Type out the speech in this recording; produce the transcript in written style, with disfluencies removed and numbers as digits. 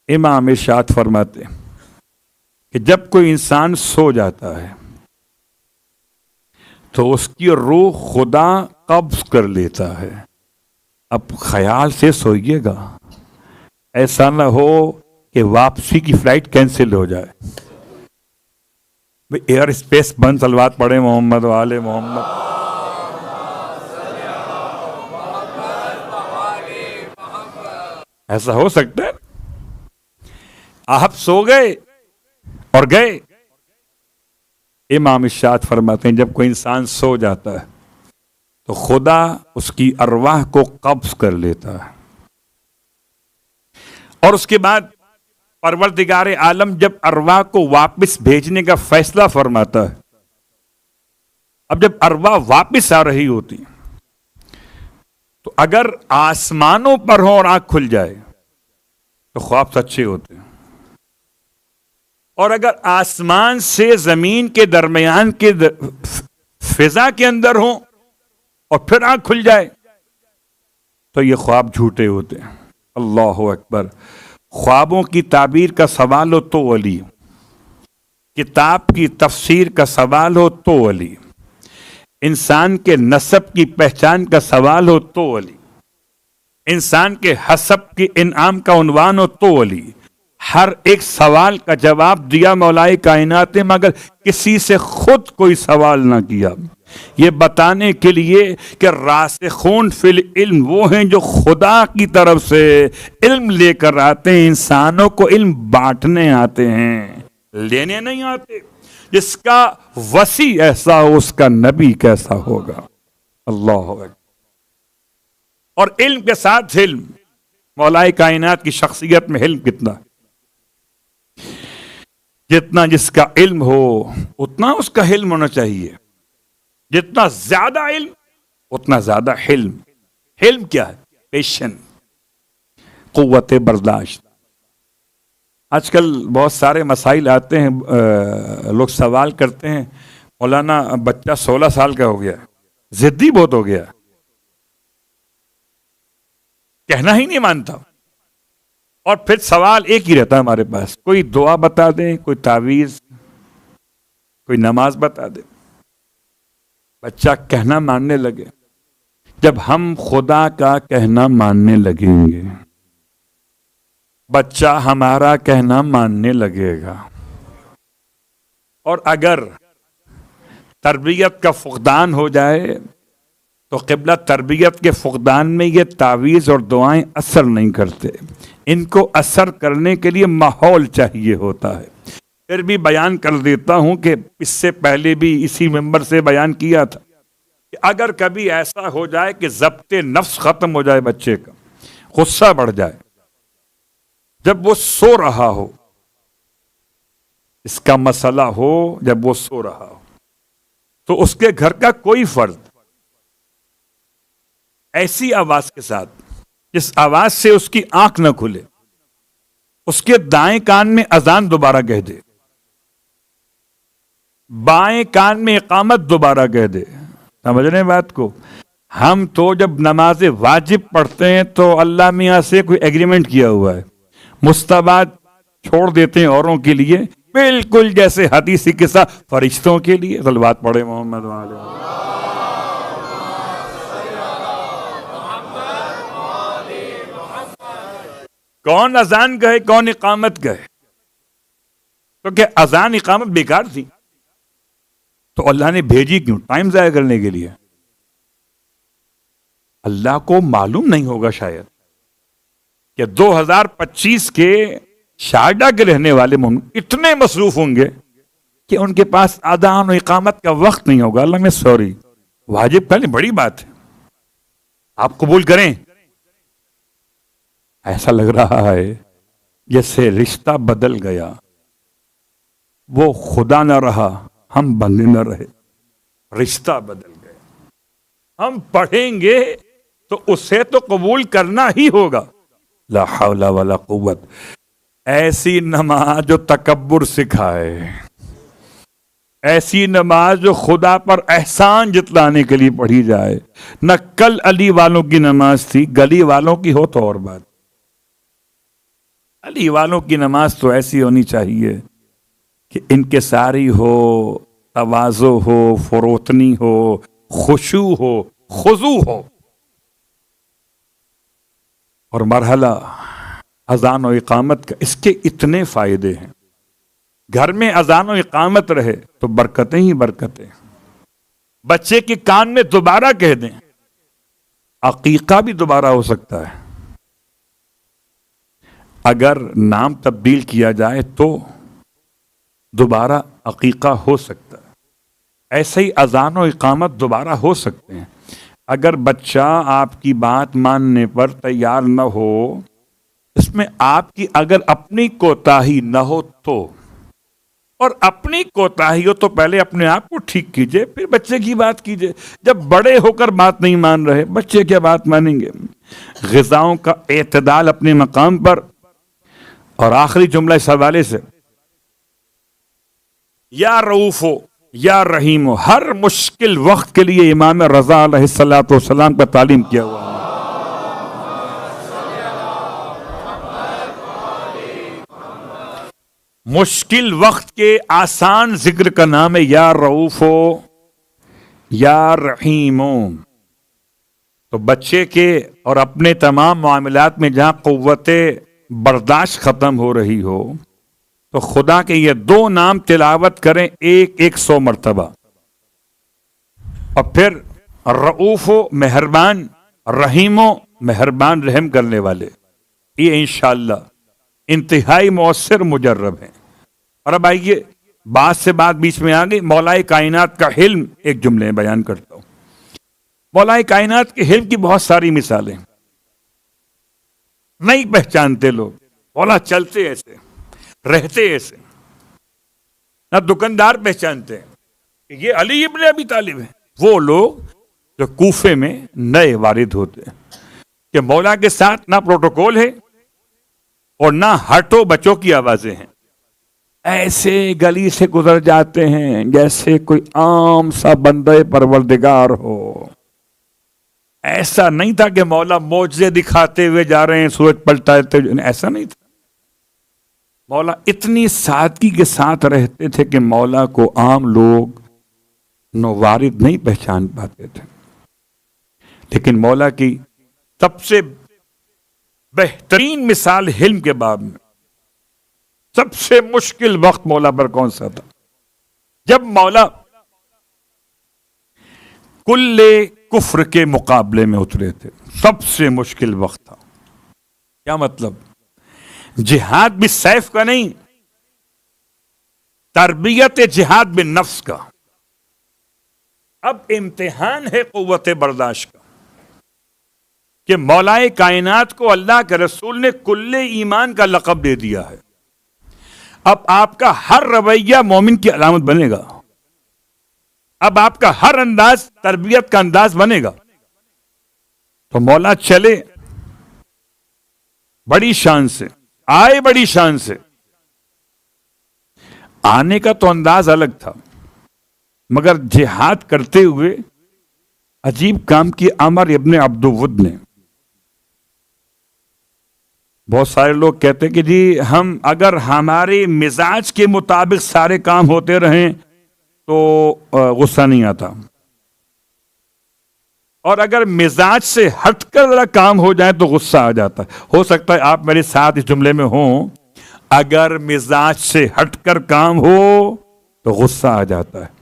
امام ارشاد فرماتے ہیں کہ جب کوئی انسان سو جاتا ہے تو اس کی روح خدا قبض کر لیتا ہے. اب خیال سے سوئیے گا، ایسا نہ ہو کہ واپسی کی فلائٹ کینسل ہو جائے. ایئر اسپیس بند، صلوات پڑھے محمد وآل محمد. ایسا ہو سکتا ہے؟ آپ سو گئے اور گئے. امام ارشاد فرماتے ہیں جب کوئی انسان سو جاتا ہے تو خدا اس کی ارواح کو قبض کر لیتا ہے، اور اس کے بعد پروردگار عالم جب ارواح کو واپس بھیجنے کا فیصلہ فرماتا ہے. اب جب ارواح واپس آ رہی ہوتی تو اگر آسمانوں پر ہو اور آنکھ کھل جائے تو خواب سچے ہوتے ہیں، اور اگر آسمان سے زمین کے درمیان کے فضا کے اندر ہو اور پھر آنکھ کھل جائے تو یہ خواب جھوٹے ہوتے ہیں. اللہ اکبر. خوابوں کی تعبیر کا سوال ہو تو ولی، کتاب کی تفسیر کا سوال ہو تو ولی، انسان کے نسب کی پہچان کا سوال ہو تو ولی، انسان کے حسب کی انعام کا عنوان ہو تو ولی. ہر ایک سوال کا جواب دیا مولائے کائنات نے، مگر کسی سے خود کوئی سوال نہ کیا، یہ بتانے کے لیے کہ راسخون فی العلم وہ ہیں جو خدا کی طرف سے علم لے کر آتے ہیں. انسانوں کو علم بانٹنے آتے ہیں، لینے نہیں آتے. جس کا وسیع ایسا ہو اس کا نبی کیسا ہوگا. اللہ اکبر. اور علم کے ساتھ علم، مولائے کائنات کی شخصیت میں علم کتنا، جتنا جس کا علم ہو اتنا اس کا علم ہونا چاہیے. جتنا زیادہ علم اتنا زیادہ حلم. حلم کیا ہے؟ پیشن، قوت برداشت. آج کل بہت سارے مسائل آتے ہیں، لوگ سوال کرتے ہیں مولانا بچہ 16 سال کا ہو گیا، ضدی بہت ہو گیا، کہنا ہی نہیں مانتا. اور پھر سوال ایک ہی رہتا ہے ہمارے پاس، کوئی دعا بتا دیں، کوئی تعویذ، کوئی نماز بتا دیں. بچہ کہنا ماننے لگے. جب ہم خدا کا کہنا ماننے لگیں گے بچہ ہمارا کہنا ماننے لگے گا. اور اگر تربیت کا فقدان ہو جائے تو قبلہ تربیت کے فقدان میں یہ تعویذ اور دعائیں اثر نہیں کرتے. ان کو اثر کرنے کے لیے ماحول چاہیے ہوتا ہے. پھر بھی بیان کر دیتا ہوں کہ اس سے پہلے بھی اسی ممبر سے بیان کیا تھا کہ اگر کبھی ایسا ہو جائے کہ ضبط نفس ختم ہو جائے، بچے کا غصہ بڑھ جائے جب وہ سو رہا ہو، اس کا مسئلہ ہو جب وہ سو رہا ہو، تو اس کے گھر کا کوئی فرد ایسی آواز کے ساتھ جس آواز سے اس کی آنکھ نہ کھلے، اس کے دائیں کان میں اذان دوبارہ کہہ دے، بائیں کان میں اقامت دوبارہ کہہ دے. سمجھ رہے ہیں بات کو؟ ہم تو جب نماز واجب پڑھتے ہیں تو اللہ میاں سے کوئی ایگریمنٹ کیا ہوا ہے، مستحبات چھوڑ دیتے ہیں اوروں کے لیے، بالکل جیسے حدیثی قصہ فرشتوں کے لیے. صلوات پڑھے محمد وآلہ. کون اذان کہے، کون اقامت کہے، کیونکہ اذان اقامت بیکار تھی تو اللہ نے بھیجی کیوں؟ ٹائم ضائع کرنے کے لیے. اللہ کو معلوم نہیں ہوگا شاید کہ 2025 کے شارجہ کے رہنے والے اتنے مصروف ہوں گے کہ ان کے پاس اذان و اقامت کا وقت نہیں ہوگا. اللہ میں سوری، واجب کرنے بڑی بات ہے، آپ قبول کریں. ایسا لگ رہا ہے جیسے رشتہ بدل گیا، وہ خدا نہ رہا، ہم بندے نہ رہے، رشتہ بدل گیا. ہم پڑھیں گے تو اسے تو قبول کرنا ہی ہوگا. لا حول ولا قوت. ایسی نماز جو تکبر سکھائے، ایسی نماز جو خدا پر احسان جتلانے کے لیے پڑھی جائے. نہ کل علی والوں کی نماز تھی، گلی والوں کی ہو تو اور بات. علی والوں کی نماز تو ایسی ہونی چاہیے کہ ان کے ساری ہو، تواضع ہو، فروتنی ہو، خشوع ہو، خضوع ہو. اور مرحلہ اذان و اقامت کا، اس کے اتنے فائدے ہیں. گھر میں اذان و اقامت رہے تو برکتیں ہی برکتیں. بچے کے کان میں دوبارہ کہہ دیں، عقیقہ بھی دوبارہ ہو سکتا ہے. اگر نام تبدیل کیا جائے تو دوبارہ عقیقہ ہو سکتا ہے. ایسے ہی اذان و اقامت دوبارہ ہو سکتے ہیں. اگر بچہ آپ کی بات ماننے پر تیار نہ ہو، اس میں آپ کی اگر اپنی کوتاہی نہ ہو تو، اور اپنی کوتاہی ہو تو پہلے اپنے آپ کو ٹھیک کیجئے، پھر بچے کی بات کیجئے. جب بڑے ہو کر بات نہیں مان رہے، بچے کیا بات مانیں گے؟ غذاؤں کا اعتدال اپنے مقام پر. اور آخری جملہ اس حوالے سے، یا رؤوف ہو یا رحیم ہو، ہر مشکل وقت کے لیے امام رضا علیہ السلام کا تعلیم کیا ہوا ہے. مشکل وقت کے آسان ذکر کا نام ہے یا رؤوف ہو یا رحیم ہو. تو بچے کے اور اپنے تمام معاملات میں جہاں قوت برداشت ختم ہو رہی ہو تو خدا کے یہ دو نام تلاوت کریں 100 مرتبہ. اور پھر رؤوف و مہربان، رحیم و مہربان رحم کرنے والے. یہ انشاءاللہ انتہائی مؤثر مجرب ہیں. اور اب آئیے، بات سے بات بیچ میں آ گئی. مولا کائنات کا حلم ایک جملے میں بیان کرتا ہوں. مولا کائنات کے حلم کی بہت ساری مثالیں نہیں پہچانتے لوگ. مولا چلتے ایسے، رہتے ایسے. نہ دکاندار پہچانتے ہیں یہ علی ابن ابی طالب ہے. وہ لوگ جو کوفے میں نئے وارد ہوتے ہیں کہ مولا کے ساتھ نہ پروٹوکول ہے اور نہ ہٹو بچوں کی آوازیں ہیں. ایسے گلی سے گزر جاتے ہیں جیسے کوئی عام سا بندے پروردگار ہو. ایسا نہیں تھا کہ مولا معجزے دکھاتے ہوئے جا رہے ہیں، سورج پلٹاتے ہوئے، ایسا نہیں تھا. مولا اتنی سادگی کے ساتھ رہتے تھے کہ مولا کو عام لوگ نوارد نہیں پہچان پاتے تھے. لیکن مولا کی سب سے بہترین مثال حلم کے باب میں، سب سے مشکل وقت مولا پر کون سا تھا؟ جب مولا کل کفر کے مقابلے میں اترے تھے. سب سے مشکل وقت تھا. کیا مطلب؟ جہاد بھی سیف کا نہیں، تربیت جہاد بھی نفس کا. اب امتحان ہے قوت برداشت کا کہ مولا کائنات کو اللہ کے رسول نے کل ایمان کا لقب دے دیا ہے. اب آپ کا ہر رویہ مومن کی علامت بنے گا. اب آپ کا ہر انداز تربیت کا انداز بنے گا. تو مولا چلے بڑی شان سے، آئے بڑی شان سے. آنے کا تو انداز الگ تھا، مگر جہاد کرتے ہوئے عجیب کام کی عمر ابن عبد ود نے. بہت سارے لوگ کہتے کہ جی ہم اگر ہمارے مزاج کے مطابق سارے کام ہوتے رہیں تو غصہ نہیں آتا، اور اگر مزاج سے ہٹ کر ذرا کام ہو جائے تو غصہ آ جاتا ہے. ہو سکتا ہے آپ میرے ساتھ اس جملے میں ہوں، اگر مزاج سے ہٹ کر کام ہو تو غصہ آ جاتا ہے.